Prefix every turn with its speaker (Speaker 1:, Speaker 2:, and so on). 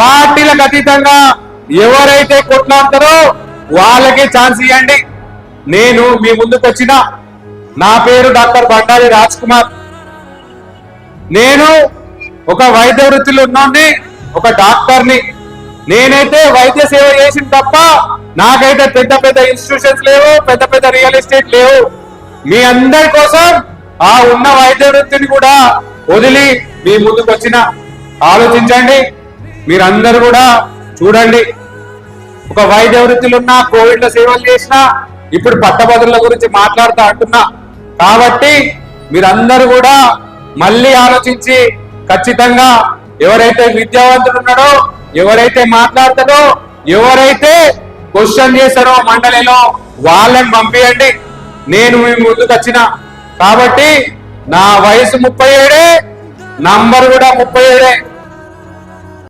Speaker 1: పార్టీలకు అతీతంగా ఎవరైతే కొట్లాడతారో వాళ్ళకి ఛాన్స్ ఇవ్వండి. నేను మీ ముందుకు వచ్చిన నా పేరు డాక్టర్ బండారి రాజ్ కుమార్. నేను ఒక వైద్య వృత్తిలో ఉన్నాను, ఒక డాక్టర్ని. నేనైతే వైద్య సేవ చేసిన తప్ప నాకైతే పెద్ద పెద్ద ఇన్స్టిట్యూషన్స్ లేవు, పెద్ద పెద్ద రియల్ ఎస్టేట్ లేవు. మీ అందరి కోసం ఆ ఉన్న వైద్య వృత్తిని కూడా వదిలి మీ ముందుకు వచ్చిన. ఆలోచించండి, మీరందరూ కూడా చూడండి. ఒక వైద్య వృత్తిలో ఉన్న కోవిడ్ లో సేవలు చేసిన, ఇప్పుడు పట్టభద్రుల గురించి మాట్లాడుతూ అంటున్నా. కాబట్టి మీరందరూ కూడా మళ్ళీ ఆలోచించి ఖచ్చితంగా ఎవరైతే విద్యావంతుడు ఉన్నాడో, ఎవరైతే మాట్లాడతాడో, ఎవరైతే క్వశ్చన్ చేస్తారో మండలిలో వాళ్ళని పంపించండి. నేను మీ ముందుకు వచ్చిన. కాబట్టి నా వయసు 37, నంబర్ కూడా 37.